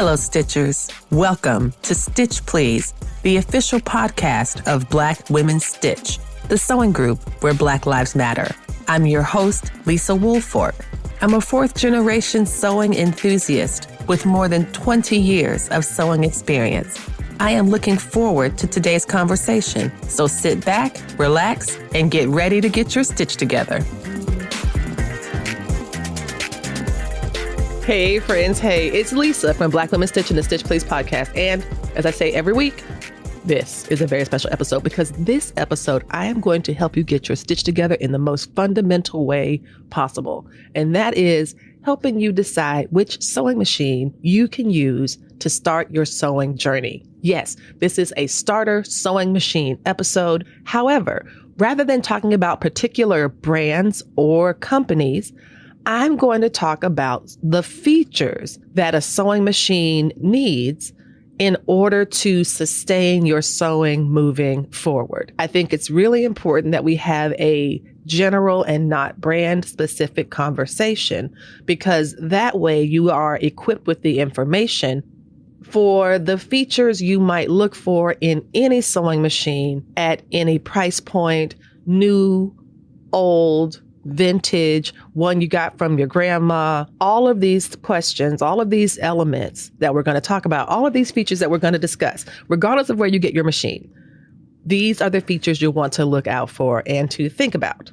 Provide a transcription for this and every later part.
Hello, Stitchers. Welcome to Stitch Please, the official podcast of Black Women Stitch, the sewing group where Black Lives Matter. I'm your host, Lisa Woolfork. I'm a fourth-generation sewing enthusiast with more than 20 years of sewing experience. I am looking forward to today's conversation, so sit back, relax, and get ready to get your stitch together. Hey, friends. Hey, it's Lisa from Black Women Stitch and the Stitch Please podcast. And as I say every week, this is a very special episode because this episode, I am going to help you get your stitch together in the most fundamental way possible. And that is helping you decide which sewing machine you can use to start your sewing journey. Yes, this is a starter sewing machine episode. However, rather than talking about particular brands or companies, I'm going to talk about the features that a sewing machine needs in order to sustain your sewing moving forward. I think it's really important that we have a general and not brand specific conversation, because that way you are equipped with the information for the features you might look for in any sewing machine at any price point, new, old, vintage, one you got from your grandma. All of these questions, all of these elements that we're going to talk about, all of these features that we're going to discuss, regardless of where you get your machine, these are the features you'll want to look out for and to think about.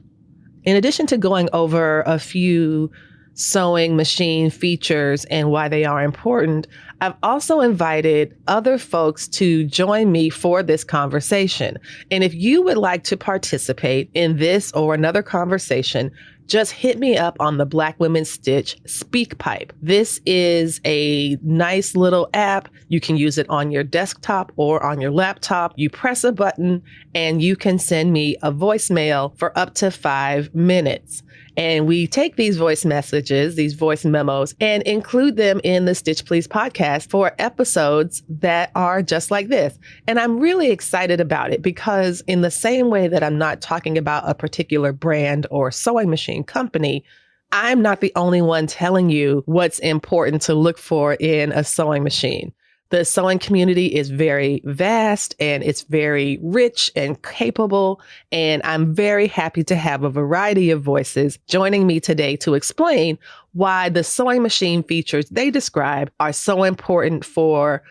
In addition to going over a few sewing machine features and why they are important, I've also invited other folks to join me for this conversation. And if you would like to participate in this or another conversation, just hit me up on the Black Women Stitch SpeakPipe. This is a nice little app. You can use it on your desktop or on your laptop. You press a button and you can send me a voicemail for up to 5 minutes. And we take these voice messages, these voice memos, and include them in the Stitch Please podcast for episodes that are just like this. And I'm really excited about it because in the same way that I'm not talking about a particular brand or sewing machine company, I'm not the only one telling you what's important to look for in a sewing machine. The sewing community is very vast and it's very rich and capable. And I'm very happy to have a variety of voices joining me today to explain why the sewing machine features they describe are so important for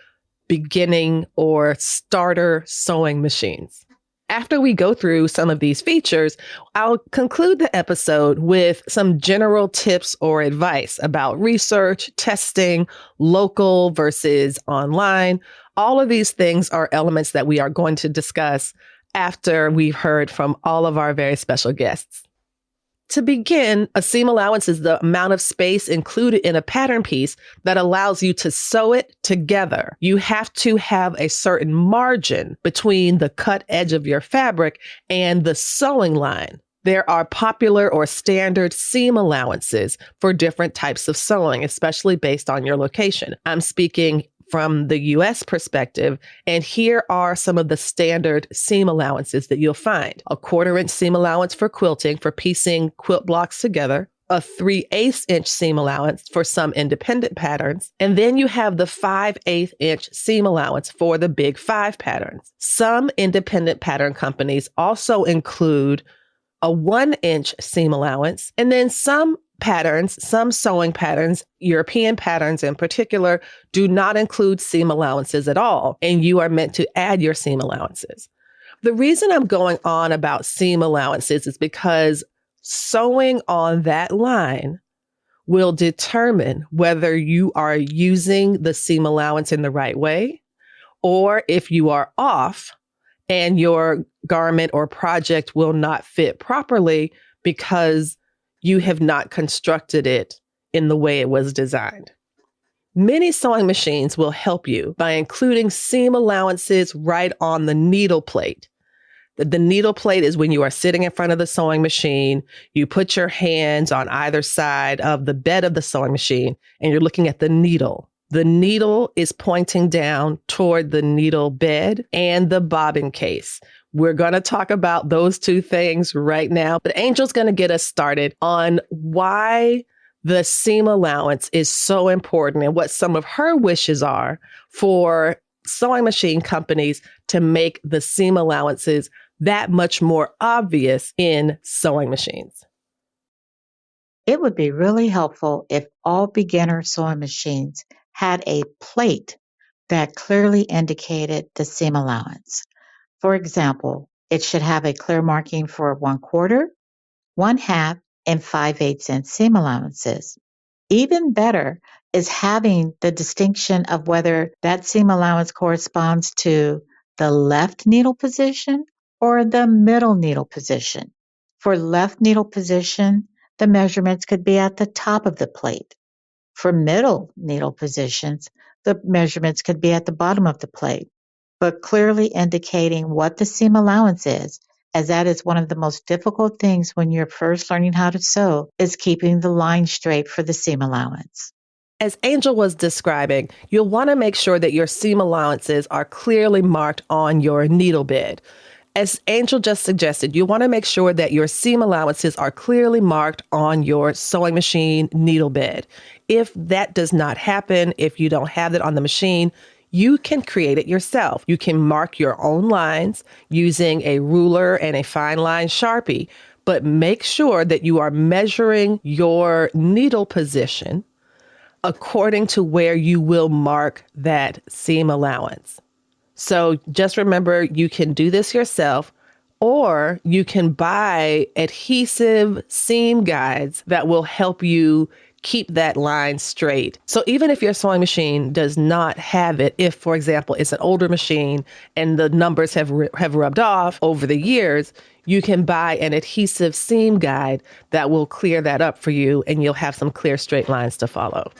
beginning or starter sewing machines. After we go through some of these features, I'll conclude the episode with some general tips or advice about research, testing, local versus online. All of these things are elements that we are going to discuss after we've heard from all of our very special guests. To begin, a seam allowance is the amount of space included in a pattern piece that allows you to sew it together. You have to have a certain margin between the cut edge of your fabric and the sewing line. There are popular or standard seam allowances for different types of sewing, especially based on your location. I'm speaking from the U.S. perspective, and here are some of the standard seam allowances that you'll find. A 1/4-inch seam allowance for quilting, for piecing quilt blocks together. A 3/8 inch seam allowance for some independent patterns. And then you have the 5/8 inch seam allowance for the big 5 patterns. Some independent pattern companies also include a 1-inch seam allowance, and then some patterns, some sewing patterns, European patterns in particular, do not include seam allowances at all, and you are meant to add your seam allowances. The reason I'm going on about seam allowances is because sewing on that line will determine whether you are using the seam allowance in the right way, or if you are off and your garment or project will not fit properly because you have not constructed it in the way it was designed. Many sewing machines will help you by including seam allowances right on the needle plate. The needle plate is when you are sitting in front of the sewing machine, you put your hands on either side of the bed of the sewing machine, and you're looking at the needle. The needle is pointing down toward the needle bed and the bobbin case. We're going to talk about those two things right now, but Angel's going to get us started on why the seam allowance is so important and what some of her wishes are for sewing machine companies to make the seam allowances that much more obvious in sewing machines. It would be really helpful if all beginner sewing machines had a plate that clearly indicated the seam allowance. For example, it should have a clear marking for 1/4, 1/2, and 5/8 inch seam allowances. Even better is having the distinction of whether that seam allowance corresponds to the left needle position or the middle needle position. For left needle position, the measurements could be at the top of the plate. For middle needle positions, the measurements could be at the bottom of the plate, but clearly indicating what the seam allowance is, as that is one of the most difficult things when you're first learning how to sew, is keeping the line straight for the seam allowance. As Angel was describing, you'll want to make sure that your seam allowances are clearly marked on your needle bed. As Angel just suggested, you want to make sure that your seam allowances are clearly marked on your sewing machine needle bed. If that does not happen, if you don't have it on the machine, you can create it yourself. You can mark your own lines using a ruler and a fine line Sharpie, but make sure that you are measuring your needle position according to where you will mark that seam allowance. So just remember, you can do this yourself, or you can buy adhesive seam guides that will help you keep that line straight. So even if your sewing machine does not have it, if, for example, it's an older machine and the numbers have rubbed off over the years, you can buy an adhesive seam guide that will clear that up for you, and you'll have some clear straight lines to follow.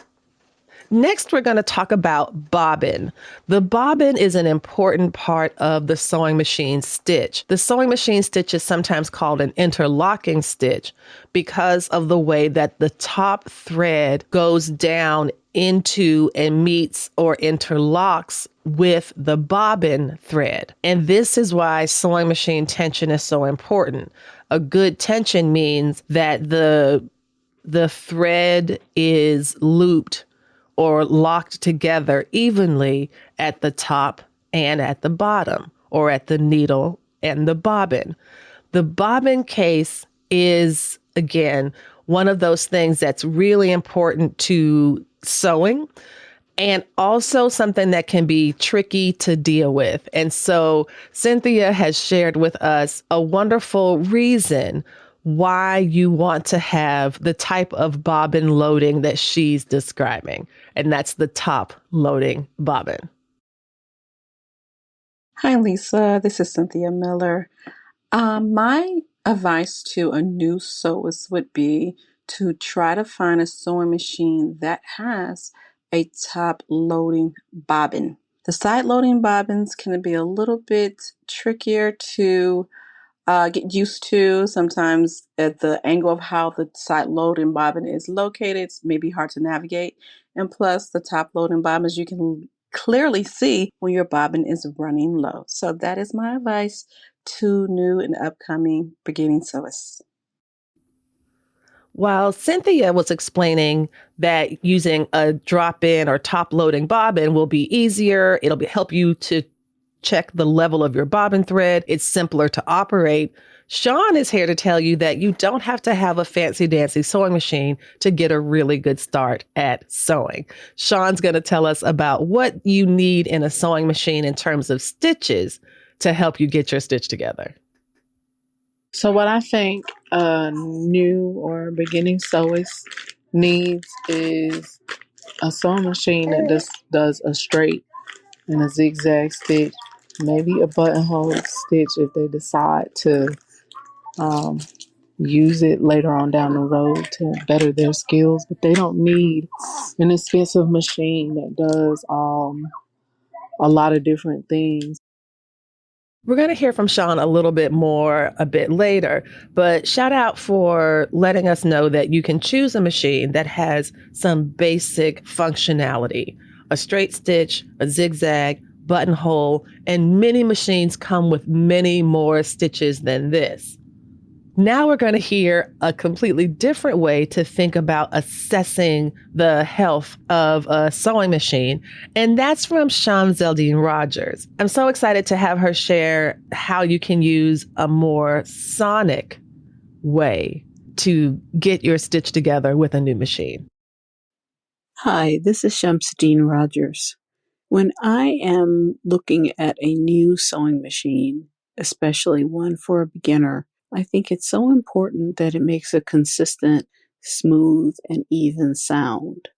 Next, we're going to talk about bobbin. The bobbin is an important part of the sewing machine stitch. The sewing machine stitch is sometimes called an interlocking stitch because of the way that the top thread goes down into and meets or interlocks with the bobbin thread. And this is why sewing machine tension is so important. A good tension means that the thread is looped or locked together evenly at the top and at the bottom, or at the needle and the bobbin. The bobbin case is, again, one of those things that's really important to sewing, and also something that can be tricky to deal with. And so Cynthia has shared with us a wonderful reason why you want to have the type of bobbin loading that she's describing. And that's the top loading bobbin. Hi, Lisa. This is Cynthia Miller. My advice to a new sewist would be to try to find a sewing machine that has a top loading bobbin. The side loading bobbins can be a little bit trickier to get used to. Sometimes at the angle of how the side loading bobbin is located, it's maybe hard to navigate. And plus, the top loading bobbins, you can clearly see when your bobbin is running low. So that is my advice to new and upcoming beginning sewists. While Cynthia was explaining that using a drop-in or top-loading bobbin will be easier, help you to check the level of your bobbin thread, it's simpler to operate, Sean is here to tell you that you don't have to have a fancy-dancy sewing machine to get a really good start at sewing. Sean's going to tell us about what you need in a sewing machine in terms of stitches to help you get your stitch together. So what I think a new or beginning sewist needs is a sewing machine that just does a straight and a zigzag stitch, maybe a buttonhole stitch if they decide to use it later on down the road to better their skills. But they don't need an expensive machine that does a lot of different things. We're going to hear from Sean a little bit more a bit later, but shout out for letting us know that you can choose a machine that has some basic functionality, a straight stitch, a zigzag, buttonhole, and many machines come with many more stitches than this. Now we're going to hear a completely different way to think about assessing the health of a sewing machine. And that's from Sham Zeldine Rogers. I'm so excited to have her share how you can use a more sonic way to get your stitch together with a new machine. Hi, this is Shamsuddin Rogers. When I am looking at a new sewing machine, especially one for a beginner, I think it's so important that it makes a consistent, smooth, and even sound.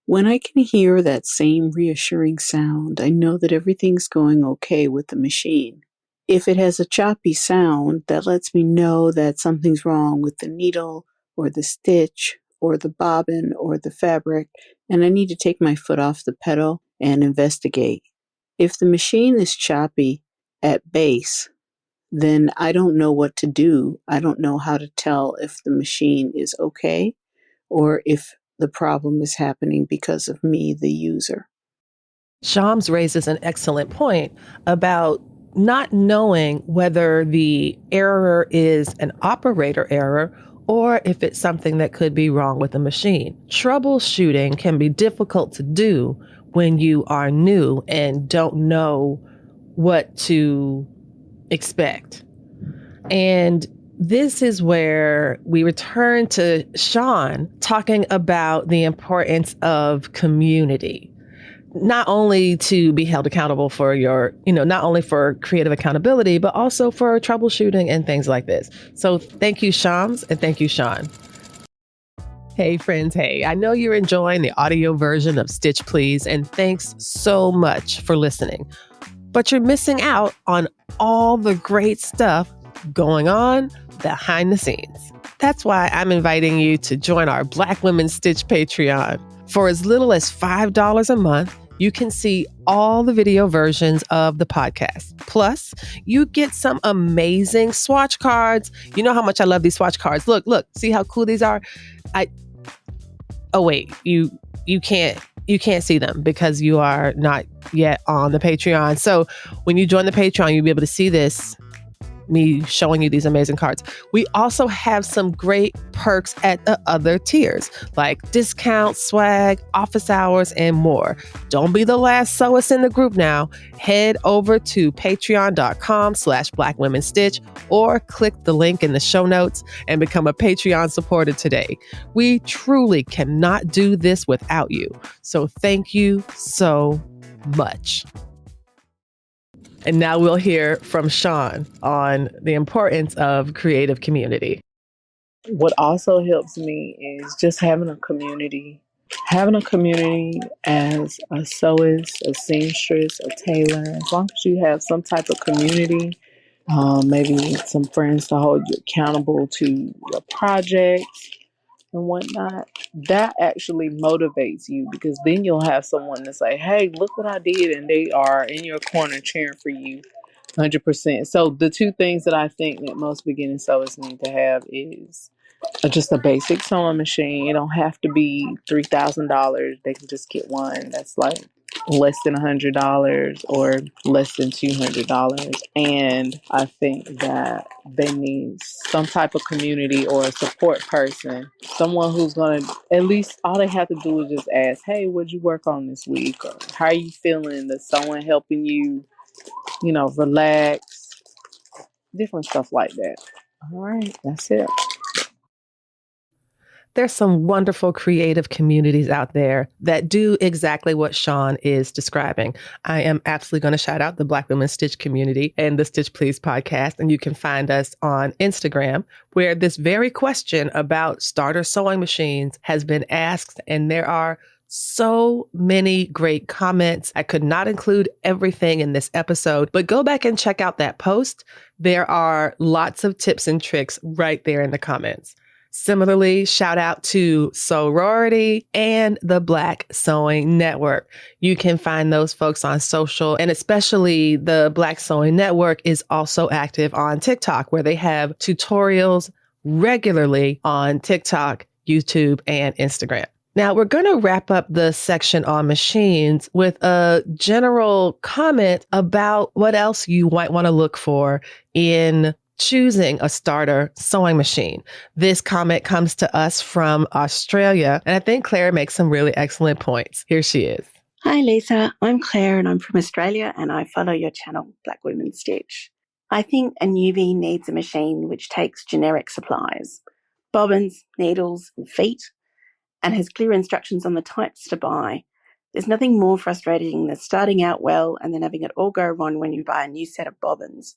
When I can hear that same reassuring sound, I know that everything's going okay with the machine. If it has a choppy sound, that lets me know that something's wrong with the needle or the stitch or the bobbin or the fabric, and I need to take my foot off the pedal and investigate. If the machine is choppy at base, then I don't know what to do. I don't know how to tell if the machine is okay or if the problem is happening because of me, the user. Shams raises an excellent point about not knowing whether the error is an operator error or if it's something that could be wrong with the machine. Troubleshooting can be difficult to do when you are new and don't know what to expect. And this is where we return to Sean talking about the importance of community. Not only to be held accountable for your, not only for creative accountability, but also for troubleshooting and things like this. So thank you, Shams, and thank you, Sean. Hey, friends. Hey, I know you're enjoying the audio version of Stitch Please, and thanks so much for listening. But you're missing out on all the great stuff going on behind the scenes. That's why I'm inviting you to join our Black Women Stitch Patreon. For as little as $5 a month, you can see all the video versions of the podcast. Plus, you get some amazing swatch cards. You know how much I love these swatch cards. Look, see how cool these are? Oh wait, you can't see them because you are not yet on the Patreon. So when you join the Patreon, you'll be able to see this, me showing you these amazing cards. We also have some great perks at the other tiers, like discounts, swag, office hours, and more. Don't be the last sewist in the group now. Head over to patreon.com/blackwomenstitch or click the link in the show notes and become a Patreon supporter today. We truly cannot do this without you. So thank you so much. And now we'll hear from Sean on the importance of creative community. What also helps me is just having a community. Having a community as a sewist, a seamstress, a tailor, as long as you have some type of community, maybe some friends to hold you accountable to your projects and whatnot, that actually motivates you, because then you'll have someone to say, hey, look what I did, and they are in your corner cheering for you 100%. So the two things that I think that most beginning sewists need to have is just a basic sewing machine. It don't have to be $3,000. They can just get one that's like less than $100 or less than $200. And I think that they need some type of community or a support person, someone who's going to, at least all they have to do is just ask, hey, what'd you work on this week? Or how are you feeling? Is someone helping you, relax? Different stuff like that. All right, that's it. There's some wonderful creative communities out there that do exactly what Sean is describing. I am absolutely going to shout out the Black Women Stitch community and the Stitch Please podcast. And you can find us on Instagram, where this very question about starter sewing machines has been asked. And there are so many great comments. I could not include everything in this episode, but go back and check out that post. There are lots of tips and tricks right there in the comments. Similarly, shout out to Sorority and the Black Sewing Network. You can find those folks on social, and especially the Black Sewing Network is also active on TikTok, where they have tutorials regularly on TikTok, YouTube, and Instagram. Now, we're going to wrap up the section on machines with a general comment about what else you might want to look for in choosing a starter sewing machine. This comment comes to us from Australia, and I think Claire makes some really excellent points. Here she is. Hi Lisa, I'm Claire and I'm from Australia and I follow your channel, Black Women Stitch. I think a newbie needs a machine which takes generic supplies, bobbins, needles and feet, and has clear instructions on the types to buy. There's nothing more frustrating than starting out well and then having it all go wrong when you buy a new set of bobbins.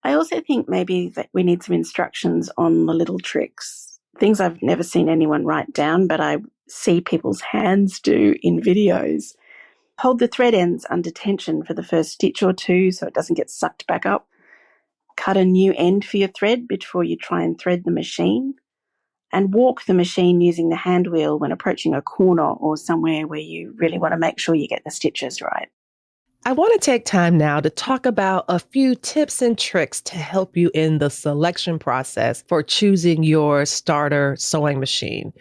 I also think maybe that we need some instructions on the little tricks, things I've never seen anyone write down, but I see people's hands do in videos. Hold the thread ends under tension for the first stitch or two so it doesn't get sucked back up. Cut a new end for your thread before you try and thread the machine. And walk the machine using the hand wheel when approaching a corner or somewhere where you really want to make sure you get the stitches right. I want to take time now to talk about a few tips and tricks to help you in the selection process for choosing your starter sewing machine.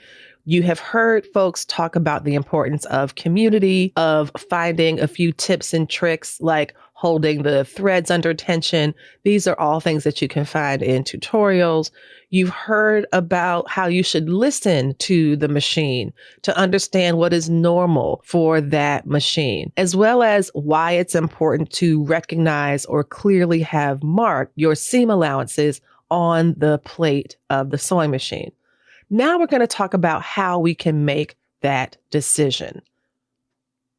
You have heard folks talk about the importance of community, of finding a few tips and tricks like holding the threads under tension. These are all things that you can find in tutorials. You've heard about how you should listen to the machine to understand what is normal for that machine, as well as why it's important to recognize or clearly have marked your seam allowances on the plate of the sewing machine. Now we're going to talk about how we can make that decision.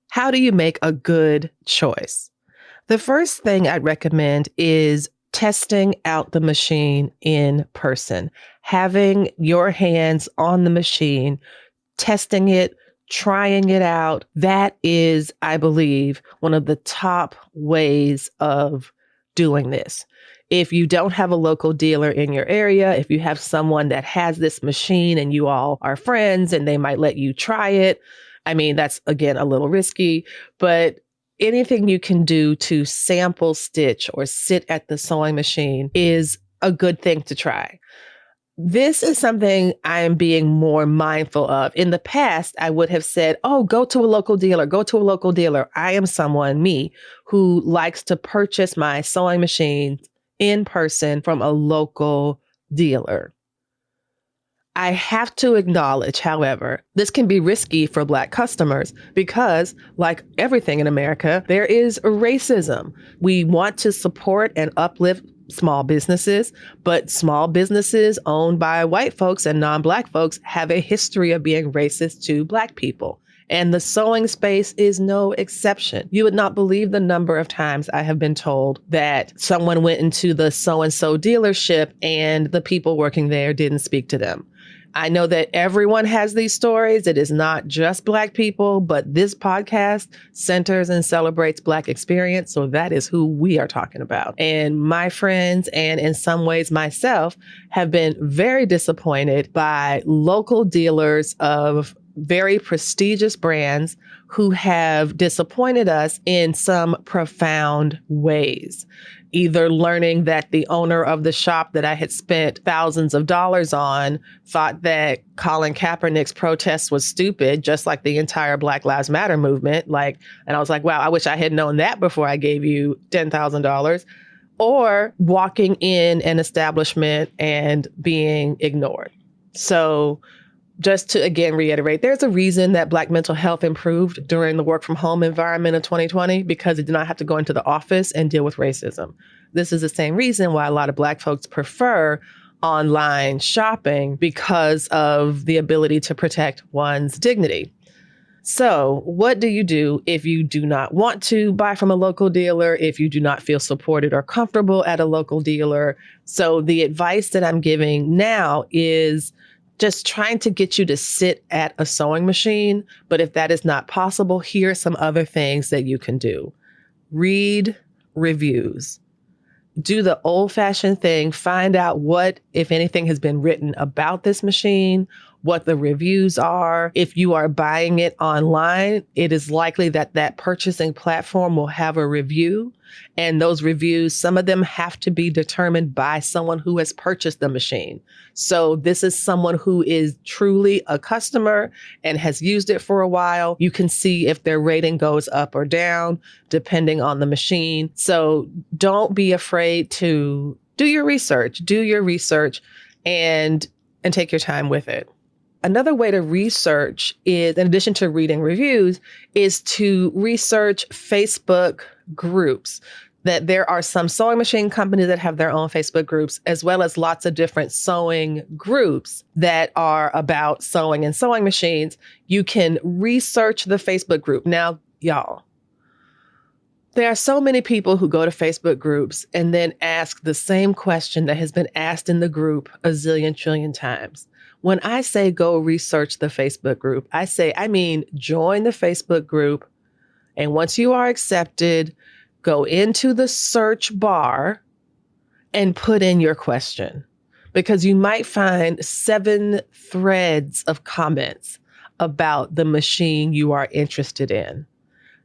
How do you make a good choice? The first thing I'd recommend is testing out the machine in person, having your hands on the machine, testing it, trying it out. That is, I believe, one of the top ways of doing this. If you don't have a local dealer in your area, if you have someone that has this machine and you all are friends and they might let you try it, I mean, that's, again, a little risky, but anything you can do to sample stitch or sit at the sewing machine is a good thing to try. This is something I am being more mindful of. In the past, I would have said, oh, go to a local dealer, go to a local dealer. I am someone, me, who likes to purchase my sewing machines in person from a local dealer. I have to acknowledge, however, this can be risky for Black customers because, like everything in America, there is racism. We want to support and uplift small businesses, but small businesses owned by white folks and non-Black folks have a history of being racist to Black people. And the sewing space is no exception. You would not believe the number of times I have been told that someone went into the so-and-so dealership and the people working there didn't speak to them. I know that everyone has these stories. It is not just Black people, but this podcast centers and celebrates Black experience. So that is who we are talking about. And my friends, and in some ways myself, have been very disappointed by local dealers of very prestigious brands who have disappointed us in some profound ways. Either learning that the owner of the shop that I had spent thousands of dollars on thought that Colin Kaepernick's protest was stupid, just like the entire Black Lives Matter movement. And I was like, wow, I wish I had known that before I gave you $10,000. Or walking in an establishment and being ignored. So just to, again, reiterate, there's a reason that Black mental health improved during the work from home environment of 2020, because it did not have to go into the office and deal with racism. This is the same reason why a lot of Black folks prefer online shopping, because of the ability to protect one's dignity. So what do you do if you do not want to buy from a local dealer, if you do not feel supported or comfortable at a local dealer? So the advice that I'm giving now is just trying to get you to sit at a sewing machine. But if that is not possible, here are some other things that you can do. Read reviews. Do the old-fashioned thing. Find out what, if anything, has been written about this machine, what the reviews are. If you are buying it online, it is likely that that purchasing platform will have a review. And those reviews, some of them have to be determined by someone who has purchased the machine. So this is someone who is truly a customer and has used it for a while. You can see if their rating goes up or down, depending on the machine. So don't be afraid to Do your research and take your time with it. Another way to research is, in addition to reading reviews, is to research Facebook groups. That there are some sewing machine companies that have their own Facebook groups, as well as lots of different sewing groups that are about sewing and sewing machines. You can research the Facebook group. Now, y'all, there are so many people who go to Facebook groups and then ask the same question that has been asked in the group a zillion trillion times. When I say go research the Facebook group, I mean join the Facebook group. And once you are accepted, go into the search bar and put in your question, because you might find 7 threads of comments about the machine you are interested in.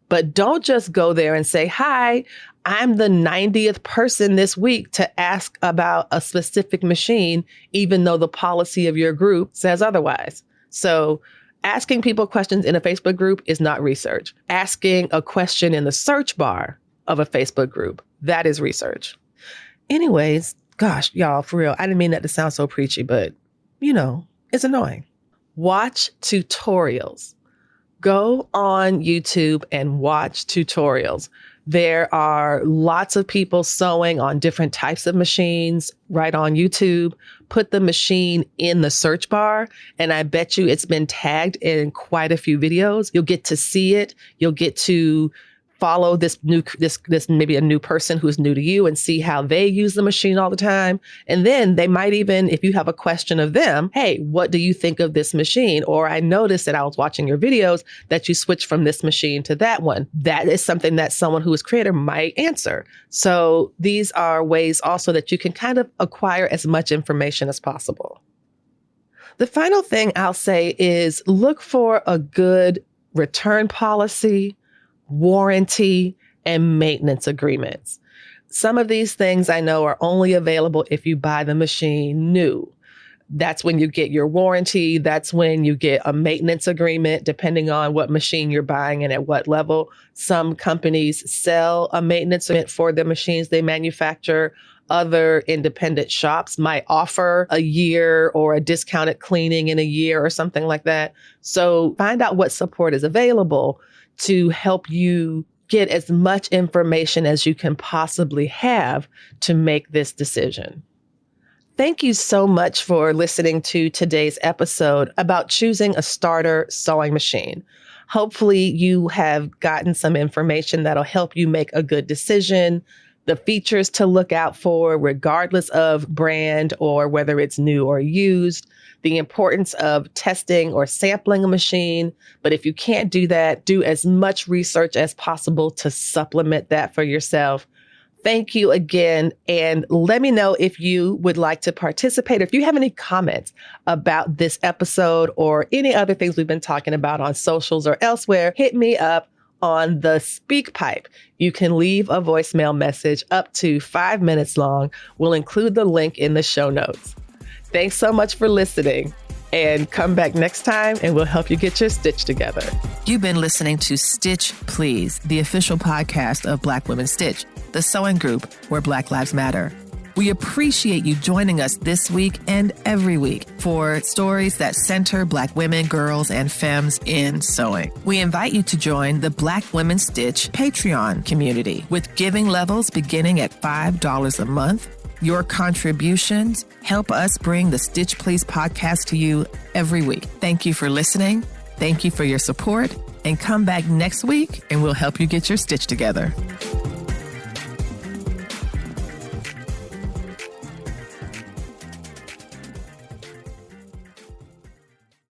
But don't just go there and say, hi, I'm the 90th person this week to ask about a specific machine, even though the policy of your group says otherwise. So asking people questions in a Facebook group is not research. Asking a question in the search bar of a Facebook group, that is research. Anyways, gosh, y'all, for real, I didn't mean that to sound so preachy, but it's annoying. Watch tutorials. Go on YouTube and watch tutorials. There are lots of people sewing on different types of machines right on YouTube. Put the machine in the search bar, and I bet you it's been tagged in quite a few videos. You'll get to see it. You'll get to follow this maybe a new person who's new to you and see how they use the machine all the time. And then they might even, if you have a question of them, hey, what do you think of this machine? Or I noticed that I was watching your videos that you switched from this machine to that one. That is something that someone who is creator might answer. So these are ways also that you can kind of acquire as much information as possible. The final thing I'll say is look for a good return policy, warranty, and maintenance agreements. Some of these things I know are only available if you buy the machine new. That's when you get your warranty. That's when you get a maintenance agreement, depending on what machine you're buying and at what level. Some companies sell a maintenance agreement for the machines they manufacture. Other independent shops might offer a year or a discounted cleaning in a year or something like that. So find out what support is available to help you get as much information as you can possibly have to make this decision. Thank you so much for listening to today's episode about choosing a starter sewing machine. Hopefully you have gotten some information that'll help you make a good decision, the features to look out for regardless of brand or whether it's new or used, the importance of testing or sampling a machine. But if you can't do that, do as much research as possible to supplement that for yourself. Thank you again. And let me know if you would like to participate, or if you have any comments about this episode or any other things we've been talking about on socials or elsewhere. Hit me up on the SpeakPipe. You can leave a voicemail message up to 5 minutes long. We'll include the link in the show notes. Thanks so much for listening, and come back next time and we'll help you get your stitch together. You've been listening to Stitch Please, the official podcast of Black Women Stitch, the sewing group where Black Lives Matter. We appreciate you joining us this week and every week for stories that center Black women, girls, and femmes in sewing. We invite you to join the Black Women Stitch Patreon community with giving levels beginning at $5 a month. Your contributions help us bring the Stitch Please podcast to you every week. Thank you for listening. Thank you for your support, and come back next week and we'll help you get your stitch together.